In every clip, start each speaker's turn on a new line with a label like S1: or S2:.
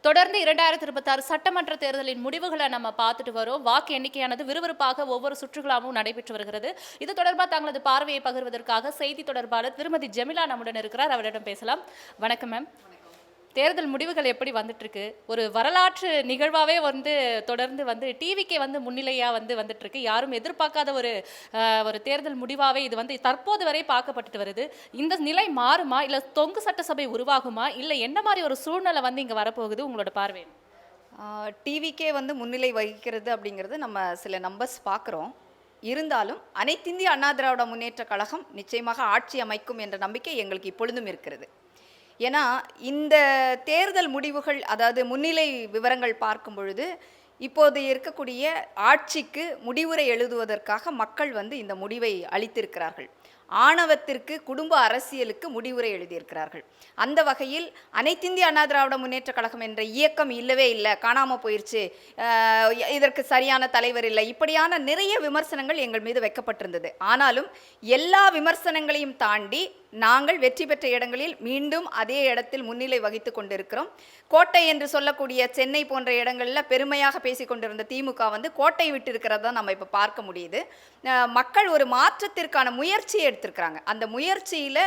S1: தொடர்ந்து 2026 சட்டமன்ற தேர்தலின் முடிவுகளை நம்ம பார்த்துட்டு வரோம். வாக்கு எண்ணிக்கையானது விறுவிறுப்பாக ஒவ்வொரு சுற்றுகளாகவும் நடைபெற்று வருகிறது. இது தொடர்பாக தங்களது பார்வையை பகிர்வதற்காக செய்தி தொடர்பாளர் திருமதி ஜெமிலா நம்முடன் இருக்கிறார். அவரிடம் பேசலாம். வணக்கம் மேம். தேர்தல் முடிவுகள் எப்படி வந்துட்டு இருக்கு? ஒரு வரலாற்று நிகழ்வாவே தொடர்ந்து டிவிக்கே முன்னிலையா வந்துட்டு இருக்கு. யாரும் எதிர்பார்க்காத ஒரு தேர்தல் முடிவாவே இது தற்போது வரை பார்க்கப்பட்டு வருது. இந்த நிலை மாறுமா, இல்ல தொங்கு சட்டசபை உருவாகுமா, இல்ல என்ன மாதிரி ஒரு சூழ்நிலை இங்க வரப்போகுது? உங்களோட பார்வை?
S2: டிவிக்கே முன்னிலை வகிக்கிறது அப்படிங்கிறது நம்ம சில நம்பர்ஸ் பார்க்குறோம். இருந்தாலும் அனைத்திந்திய அண்ணா திராவிட முன்னேற்ற கழகம் நிச்சயமாக ஆட்சி அமைக்கும் என்ற நம்பிக்கை எங்களுக்கு இப்பொழுதும் இருக்கிறது. ஏன்னா இந்த தேர்தல் முடிவுகள், அதாவது முன்னிலை விவரங்கள் பார்க்கும் பொழுது இப்போது இருக்கக்கூடிய ஆட்சிக்கு முடிவுரை எழுதுவதற்காக மக்கள் இந்த முடிவை அளித்திருக்கிறார்கள். ஆணவத்திற்கு, குடும்ப அரசியலுக்கு முடிவுரை எழுதியிருக்கிறார்கள். அந்த வகையில் அனைத்திந்திய அண்ணா திராவிட முன்னேற்ற கழகம் என்ற இயக்கம் இல்லவே இல்லை, காணாமல் போயிடுச்சு, இதற்கு சரியான தலைவர் இல்லை, இப்படியான நிறைய விமர்சனங்கள் எங்கள் மீது வைக்கப்பட்டிருந்தது. ஆனாலும் எல்லா விமர்சனங்களையும் தாண்டி நாங்கள் வெற்றி பெற்ற இடங்களில் மீண்டும் அதே இடத்தில் முன்னிலை வகித்து கொண்டிருக்கிறோம். கோட்டை என்று சொல்லக்கூடிய சென்னை போன்ற இடங்களில் பெருமையாக பேசி கொண்டிருந்த திமுக கோட்டை விட்டு இருக்கிறதா நம்ம இப்போ பார்க்க முடியுது. மக்கள் ஒரு மாற்றத்திற்கான முயற்சியை எடுத்திருக்கிறாங்க. அந்த முயற்சியில்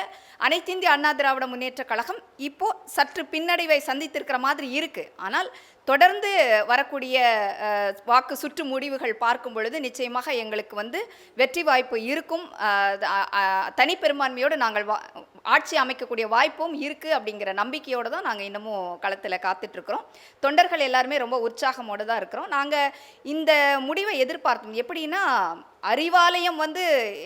S2: அனைத்திந்திய அண்ணா திராவிட முன்னேற்ற கழகம் இப்போ சற்று பின்னடைவை சந்தித்திருக்கிற மாதிரி இருக்கு. ஆனால் தொடர்ந்து வரக்கூடிய வாக்கு சுற்று முடிவுகள் பார்க்கும் பொழுது நிச்சயமாக எங்களுக்கு வெற்றி வாய்ப்பு இருக்கும். தனிப்பெரும்பான்மையோடு நாங்கள் ஆட்சி அமைக்கக்கூடிய வாய்ப்பும் இருக்குது அப்படிங்கிற நம்பிக்கையோடு தான் நாங்கள் இன்னமும் களத்தில் காத்துட்ருக்குறோம். தொண்டர்கள் எல்லாருமே ரொம்ப உற்சாகமோடு தான் இருக்கிறோம். நாங்கள் இந்த முடிவை எதிர்பார்த்தோம். எப்படின்னா, அறிவாலயம்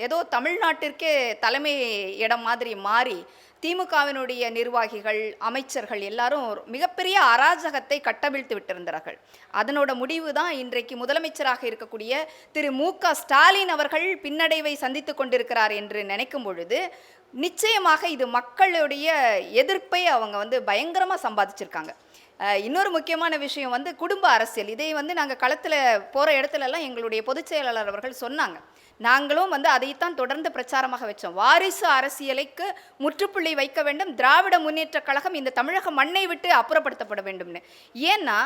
S2: ஏதோ தமிழ்நாட்டிற்கே தலைமை இடம் மாதிரி மாறி திமுகவினுடைய நிர்வாகிகள், அமைச்சர்கள் எல்லாரும் மிகப்பெரிய அராஜகத்தை கட்டவிழ்த்து விட்டிருந்தார்கள். அதனோட முடிவு தான் இன்றைக்கு முதலமைச்சராக இருக்கக்கூடிய திரு மு.க. ஸ்டாலின் அவர்கள் பின்னடைவை சந்தித்து கொண்டிருக்கிறார் என்று நினைக்கும் பொழுது நிச்சயமாக இது மக்களுடைய எதிர்ப்பை அவங்க பயங்கரமாக சம்பாதிச்சிருக்காங்க. இன்னொரு முக்கியமான விஷயம் குடும்ப அரசியல். இதை நாங்கள் களத்தில் போகிற இடத்துலலாம் எங்களுடைய பொதுச் செயலாளர் அவர்கள் சொன்னாங்க. நாங்களும் அதைத்தான் தொடர்ந்து பிரச்சாரமாக வச்சோம். வாரிசு அரசியலுக்கு முற்றுப்புள்ளி வைக்க வேண்டும், திராவிட முன்னேற்ற கழகம் இந்த தமிழக மண்ணை விட்டு அப்புறப்படுத்தப்பட வேண்டும்னு. ஏன்னா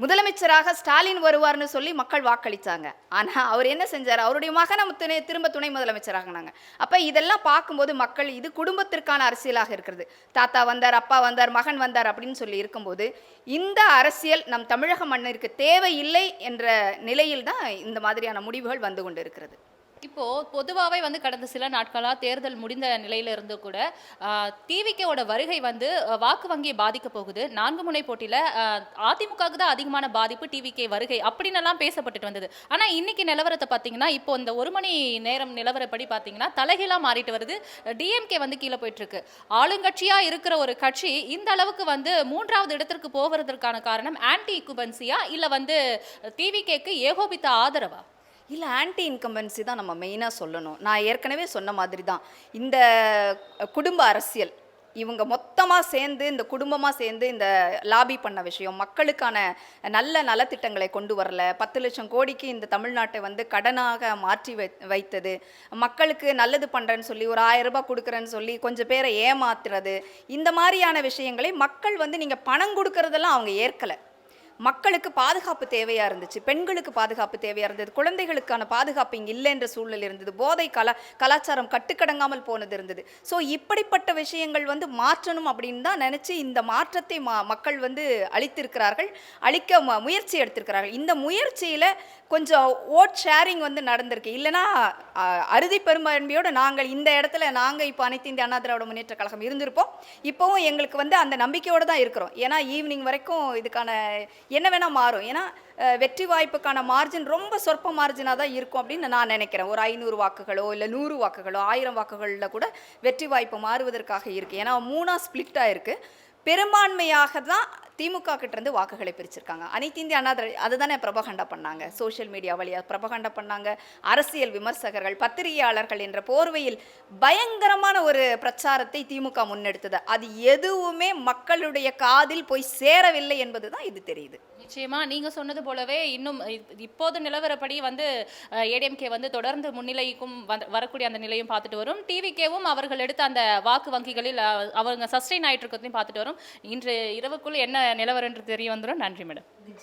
S2: முதலமைச்சராக ஸ்டாலின் வருவார்னு சொல்லி மக்கள் வாக்களித்தாங்க. ஆனால் அவர் என்ன செஞ்சார்? அவருடைய மகனை திரும்ப துணை முதலமைச்சராகினாங்க. அப்போ இதெல்லாம் பார்க்கும்போது மக்கள் இது குடும்பத்திற்கான அரசியலாக இருக்கிறது. தாத்தா வந்தார், அப்பா வந்தார், மகன் வந்தார் அப்படின்னு சொல்லி இருக்கும்போது இந்த அரசியல் நம் தமிழக மண்ணிற்கு தேவையில்லை என்ற நிலையில் தான் இந்த மாதிரியான முடிவுகள் வந்து கொண்டு இருக்கிறது.
S1: இப்போ பொதுவாகவே கடந்த சில நாட்களாக தேர்தல் முடிந்த நிலையில இருந்து கூட டிவிக்கோட வருகை வாக்கு வங்கியை பாதிக்க போகுது. 4 முனை போட்டியில் அதிமுகவுக்கு தான் அதிகமான பாதிப்பு, டிவிகே வருகை அப்படின்னு எல்லாம் பேசப்பட்டுட்டு வந்தது. ஆனால் இன்னைக்கு நிலவரத்தை பார்த்தீங்கன்னா, இப்போ இந்த 1 மணி நேரம் நிலவரப்படி பார்த்தீங்கன்னா தலைகீழாக மாறிட்டு வருது. டிஎம்கே கீழே போயிட்டு இருக்கு. ஆளுங்கட்சியா இருக்கிற ஒரு கட்சி இந்த அளவுக்கு 3வது இடத்திற்கு போவதற்கான காரணம் ஆன்டி இன்கும்பன்சியா, இல்லை டிவிகேக்கு ஏகோபித்த ஆதரவா?
S2: இல்லை, ஆன்டி இன்கம்பன்சி தான் நம்ம மெயினாக சொல்லணும். நான் ஏற்கனவே சொன்ன மாதிரி தான் இந்த குடும்ப அரசியல், இவங்க மொத்தமாக சேர்ந்து இந்த குடும்பமாக சேர்ந்து இந்த லாபி பண்ண விஷயம், மக்களுக்கான நல்ல நலத்திட்டங்களை கொண்டு வரல, 10 லட்சம் கோடிக்கு இந்த தமிழ்நாட்டை கடனாக மாற்றி வைத்தது, மக்களுக்கு நல்லது பண்ணுறேன்னு சொல்லி ஒரு 1000 ரூபாய் கொடுக்குறேன்னு சொல்லி கொஞ்சம் பேரை ஏமாத்துறது, இந்த மாதிரியான விஷயங்களை மக்கள் நீங்கள் பணம் கொடுக்கறதெல்லாம் அவங்க ஏற்கலை. மக்களுக்கு பாதுகாப்பு தேவையாக இருந்துச்சு, பெண்களுக்கு பாதுகாப்பு தேவையாக இருந்தது, குழந்தைகளுக்கான பாதுகாப்பு இங்கே இல்லை என்ற சூழ்நிலை இருந்தது, போதை கலாச்சாரம் கட்டுக்கடங்காமல் போனது இருந்தது. ஸோ இப்படிப்பட்ட விஷயங்கள் மாற்றணும் அப்படின்னு தான் நினச்சி இந்த மாற்றத்தை மக்கள் அளித்திருக்கிறார்கள், அளிக்க முயற்சி எடுத்திருக்கிறார்கள். இந்த முயற்சியில் கொஞ்சம் ஓட் ஷேரிங் நடந்திருக்கு. இல்லைனா அறுதி பெரும்பான்மையோடு நாங்கள் இந்த இடத்துல நாங்கள் இப்போ அனைத்து இந்திய அண்ணா திராவிட முன்னேற்ற கழகம் இருந்திருப்போம். இப்போவும் எங்களுக்கு அந்த நம்பிக்கையோடு தான் இருக்கிறோம். ஏன்னா ஈவினிங் வரைக்கும் இதுக்கான என்ன வேணால் மாறும். ஏன்னா வெற்றி வாய்ப்புக்கான மார்ஜின் ரொம்ப சொற்ப மார்ஜினாக தான் இருக்கும் அப்படின்னு நான் நினைக்கிறேன். ஒரு 500 வாக்குகளோ இல்லை 100 வாக்குகளோ 1000 வாக்குகளில் கூட வெற்றி வாய்ப்பு மாறுவதற்காக இருக்குது. ஏன்னா 3ஆக ஸ்பிளிட்டாக இருக்குது. பெரும்பான்மையாக தான் திமுக கிட்டேருந்து வாக்குகளை பிரிச்சிருக்காங்க. அனைத்து இந்திய அண்ணா அதுதானே பிரபகண்டா பண்ணாங்க, சோஷியல் மீடியா வழியாக பிரபகண்டா பண்ணாங்க. அரசியல் விமர்சகர்கள், பத்திரிகையாளர்கள் என்ற போர்வையில் பயங்கரமான ஒரு பிரச்சாரத்தை திமுக முன்னெடுத்தது. அது எதுவுமே மக்களுடைய காதில் போய் சேரவில்லை என்பது தான் இது தெரியுது.
S1: நிச்சயமா நீங்க சொன்னது போலவே இன்னும் இப்போது நிலவரப்படி ஏடிஎம்கே தொடர்ந்து முன்னிலைக்கும் வரக்கூடிய அந்த நிலையும் பார்த்துட்டு வரும். டிவிகேவும் அவர்கள் எடுத்த அந்த வாக்கு வங்கிகளில் அவங்க சஸ்டெயின் ஆயிட்டு இருக்கிறதையும் பார்த்துட்டு வரும். இன்று இரவுக்குள் என்ன நிலவரன்று தெரிய வந்துடும். நன்றி மேடம்.